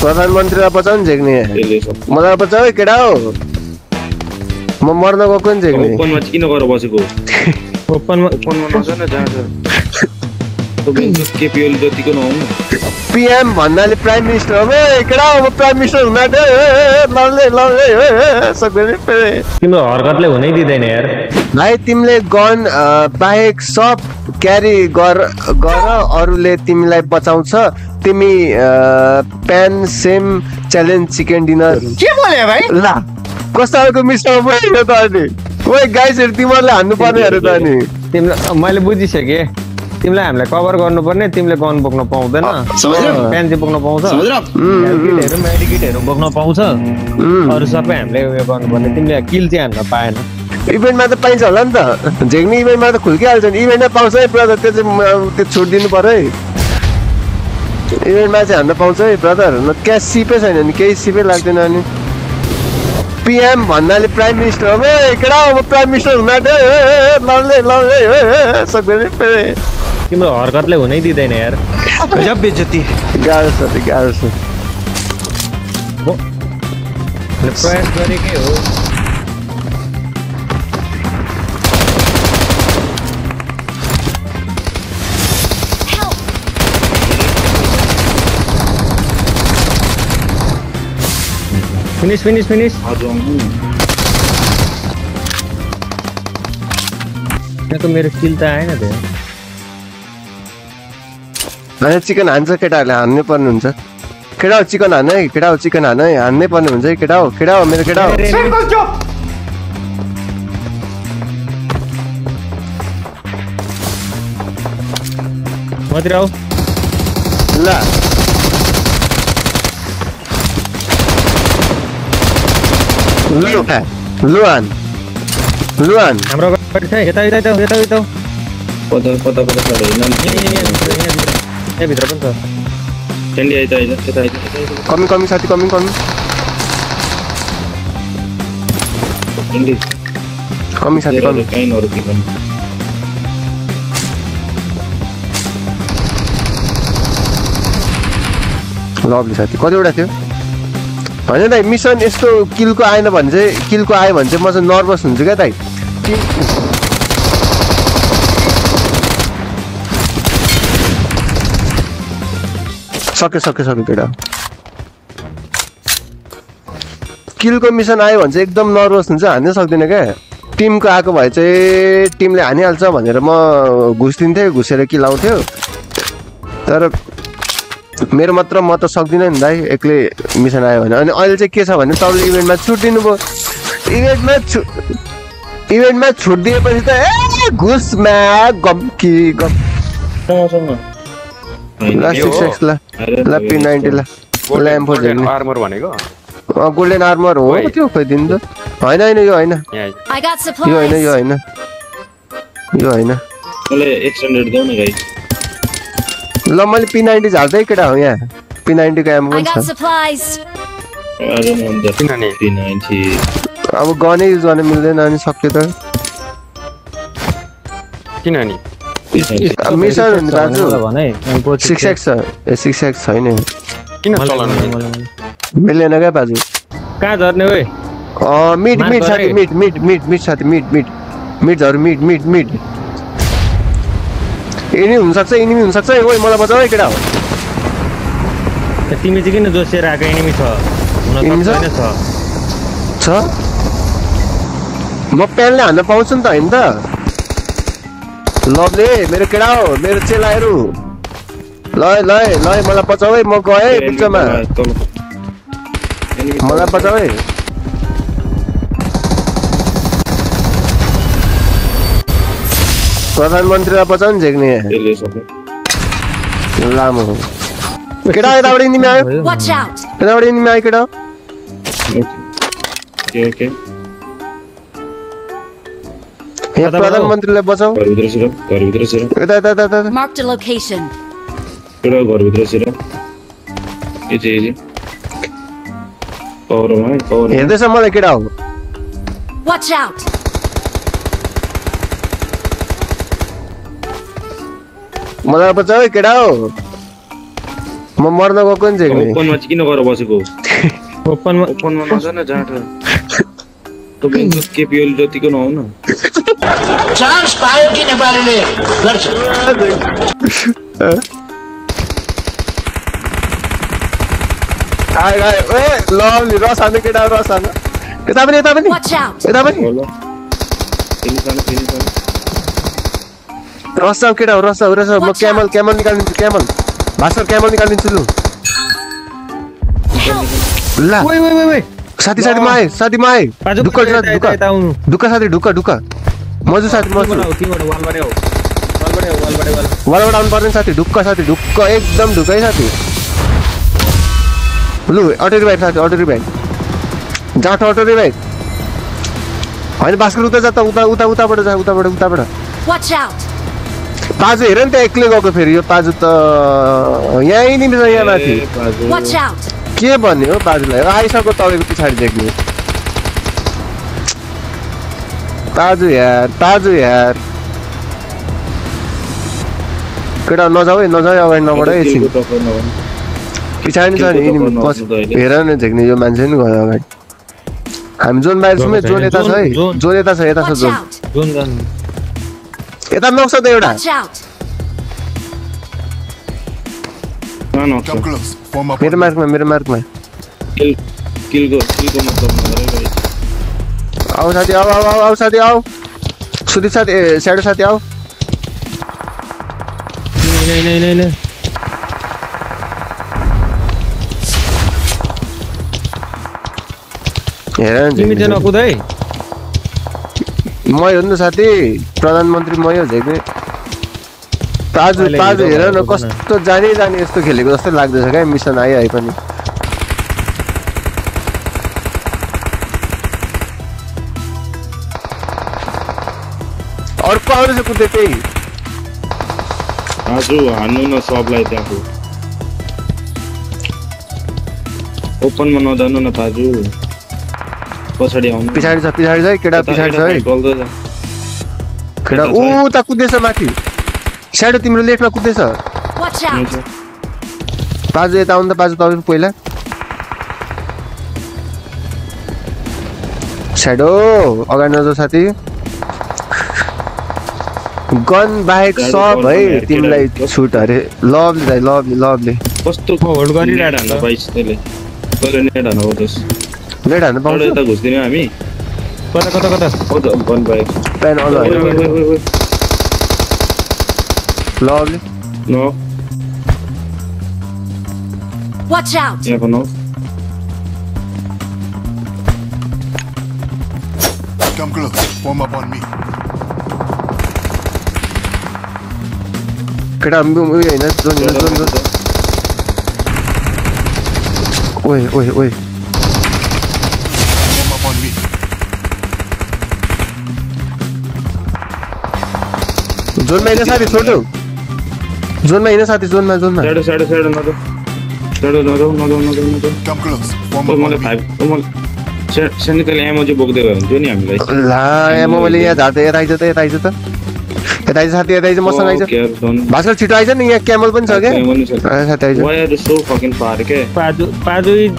प्रधानमन्त्रीलाई बचाउ नि झेक्ने मलाई बचाउ है केटा हो म मर्न गएको नि झेक्ने ओपनमा किन गएर बसेको ओपनमा नजान जहाँ छ केपीएल जतिको नहुनु पीएम भन्नाले प्राइम मिनिस्टर हो केटा हो म प्राइम मिनिस्टर हुन तिम्रो हरकतले हुनै दिँदैन यार भाइ तिमीले गन बाहेक सब क्यारी गर अरूले तिमीलाई बचाउँछ तिमी PAN same challenge chicken dinner के बोले भाइ ल कस्तो खालको मिस्टर भयो त अनि ओए गाइसहरु तिमीहरुले हान्नु पर्ने अरे त अनि तिमीलाई मैले बुझिसके तिमीलाई हामीलाई कभर गर्नुपर्ने तिमीले गन बोक्न पाउँदैन प्यान चाहिँ बोक्न पाउँछ किटहरु मेडिकिटहरु बोक्न पाउँछ अरु सबै हामीले उयो गर्नुपर्ने तिमीले किल चाहिँ हान्न पाएन इभेन्टमा त पाइन्छ होला नि त झेक्ने इभेन्टमा त खुल्किहाल्छ नि इभेन्टमा पाउँछ है ब्रदर त्यो छुट दिनु पर्यो है इभेन्टमा चाहिँ हान्न पाउँछ है ब्रदर क्या सिपै छैन नि केही सिपै लाग्दैन अनि पीएम भन्नाले प्राइम मिनिस्टर हो केटा हो म प्राइम मिनिस्टर हुन सक्दैन तिम्रो हरकतले हुनै दिँदैन यार गजब बेइज्जती गाह्रो छ प्रयास गरेकै हो फिनिश तो मेरो किल त आएन त हैन चिकन हान्छ केटाहरुले हान्नै पर्ने हुन्छ केटा हो चिकन हान है केटा हो चिकन हान है हान्नै पर्ने हुन्छ है केटा हो मेरो केटा हो मतिर आऊ ल लुआन हाम्रो गाडी छ यता पता खडे हैन ए भित्र पनि छ टेन्डी आइता कमी साथी कमी टेन्डी कमी साथी कमी काइन अरु के पनि लभली साथी कतिवटा थियो हैन दाइ मिसन यस्तो किलको आएन भने चाहिँ किलको आयो भने चाहिँ म चाहिँ नर्भस हुन्छु क्या दाइ सके केटा किलको मिसन आयो भने चाहिँ एकदम नर्भस हुन्छ हान्नै सक्दिन क्या टिमको आएको भए चाहिँ टिमले हानिहाल्छ भनेर म घुस्दिन्थेँ घुसेर किल आउँथ्यो तर मेरो मात्र म त सक्दिनँ नि दाइ एक्लै मिसन आयो भने अनि अहिले चाहिँ के छ भने तपाईँले इभेन्टमा छुट दिनुभयो इभेन्टमा छुट दिएपछि त घुसमा गम्की P90 ला ल्याम्फो झेल्ने आर्मर भनेको गोल्डन आर्मर हो त्यो खोइ दिनु त हैन यो हैन मैले एक्सटेन्डेड देऊ न गाइस ल मैले P90 झार्दै केटा हो यहाँ P90 को एमो पनि छ अब गनै युज गर्न मिल्दैन अनि सक्यो त किन नि मिसन दाजु 6x छ 6x छैन किन चलाउनु मिलेन क्या बाजु कहाँ झर्ने ओए मिट साथी मिट साथी मिट झर मिट इनी हुन सक्छ ओइ मलाई बचाऊ है केटा हो तिमी चाहिँ किन जोसेर आएको एनिमी छ हुन सक्दैन छ म प्यानले हान्न पाउँछु नि त हैन त लभले मेरो केटा हो मेरो चेलाहरू ल मलाई बचाऊ है म गए बिचमा मलाई बचाऊ है प्रधानमन्त्रीलाई बचाउ नि झेक्ने लामो केटा यताबाट इनिमी आयो केटा यहाँ प्रधानमन्त्रीलाई बचाऊ हेर्दैछ मलाई केटा हो मलाई बचाऊ है केटा हो म मर्न गएको नि झेक्ने ओपनमा चाहिँ किन गएर बसेको ओपनमा ओपनमा नजान जाँट तपाईँको केपिएल जतिको नहुँ न चान्स पायो कि नेपालीले गर्छ आए आए ए लभली रस हान्नु केटा रस हान्नु यता पनि यता पनि Watch out! यता पनि होला फेरि जानु रस जाऊ केटा रस जाऊ रस जाऊ। म क्यामल क्यामल निकालिदिन्छु क्यामल भास्कर क्यामल निकालिदिन्छु लु ला ओइ ओइ ओइ ओइ साथी साथी माए साथी माए बाजु ढुक्क साथी ढुक्क यता आउनु ढुक्क साथी ढुक्क ढुक्क मजु साथी मजु तिमीबाट वालबाटै हो वालबाटै हो वालबाटै वाल वालबाट आउनु पर्ने साथी ढुक्क एकदम ढुक्क है साथी लु अटो रिभाइभ साथी अटो रिभाइभ जाँट अटो रिभाइभ होइन भास्कर उता जा त उता उता उताबाट जा उताबाट उताबाट Watch out! पाजु हेर नि त एक्लै गएको फेरि यो पाजु त यहीँ नि यहाँ माथि Watch out! के भन्ने हो पाजुलाई आइसक्यो तपाईँको पछाडि देख्ने पाजु यार केटा नजाऊ है नजाऊ अगाडि नबढ है एकछिन पछाडि छ नि हेर न झेक्ने यो मान्छे नि गयो अगाडि हामी जोन बाहिर छौँ जोन यता छ है जोन यता छ Watch जोन out! जोन जानु यता नक्छ त एउटा Watch out! Come close. Form up. मेरो मार्कमा किलको मतलब नगरे आऊ साथी आऊ साथी आऊ सुदीप साथी स्याडो साथी आऊ नै हेर न तिमी चाहिँ नकुद है म हो नि त साथी प्रधानमन्त्री मै हो झेक्ने पाजु हेर न कस्तो जाने यस्तो खेलेको जस्तो लाग्दैछ क्या मिसन आइ पनि अर्को आउँदैछ कुद्दै त्यही आज हान्नु न सबलाई त्यहाँको ओपनमा नजानु न पाजु पछाडि आउनु पछाडि छ केटा पछाडि छ है केटा उता कुद्दैछ माथि स्याडो तिम्रो लेफ्टमा कुद्दैछ Watch out! पाजु यता आउनु त पाजु तपाईँ पहिला स्याडो अगाडि नजाऊ साथी गन बाहेक सब है तिमीलाई छुट अरे लभली कस्तो होल्ड गरिरहेको हान्न पाइस त्यसले तैँले नेट हान्न पाउँछस् नेट हान्न पाउँछ यता घुस्दिनँ हामी कता हो त गन बाइक प्यान अन लभली नो Watch out! यहाँको नो Come close. Form up on me. केटा उयो होइन जोन ओए Form up on me. जोनमा हिँड्न साथी छोटो जोनमा हिँड्न साथी जोनमा साइड नजाऊ Come close. Form up मलाई on me. फाइभ सानो त्यसले एमो चाहिँ बोक्दै गयो हुन्थ्यो नि हामीलाई ला एमो मैले यहाँ झार्दै यता आइज साथी यता आइज मसँग आइज भास्कर छिटो आइज नि यहाँ क्यामल पनि छ क्या साथी आइज Why are you so fucking far के पाजु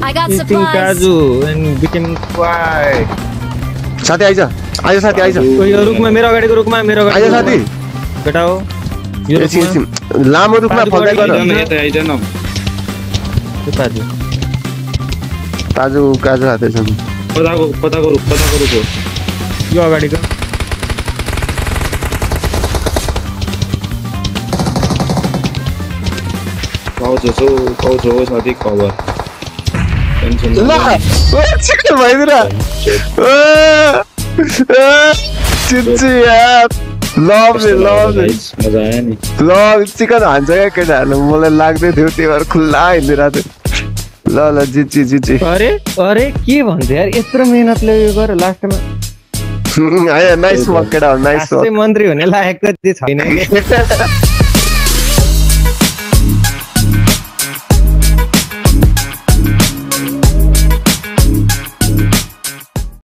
I got eating supplies. काजु and becoming quiet साथी आइज साथी आइज यो रुखमा मेरो अगाडिको रुखमा मेरो आइज साथी केटा हो यो रुखमा लामो रुखमा फल्दै गर यता आइज न काजु हातै छन् कताको रुख हो यो अगाडिको पाउँछ हो साथी कभर टेन्सन ल छिटो भइदिएर चिन्छु यार लभली मजा आयो नि ल चिकन हान्छ क्या केटाहरू मलाई लाग्दै थियो त्यही भएर खुल्ला हिँडिरहेको थियो ल जिची अरे के भन्छ यार यत्रो मेहनतले यो गर लास्टमा नाइस वर्क केटाहरू नाइस वर्क मन्त्री हुने लायक त छैन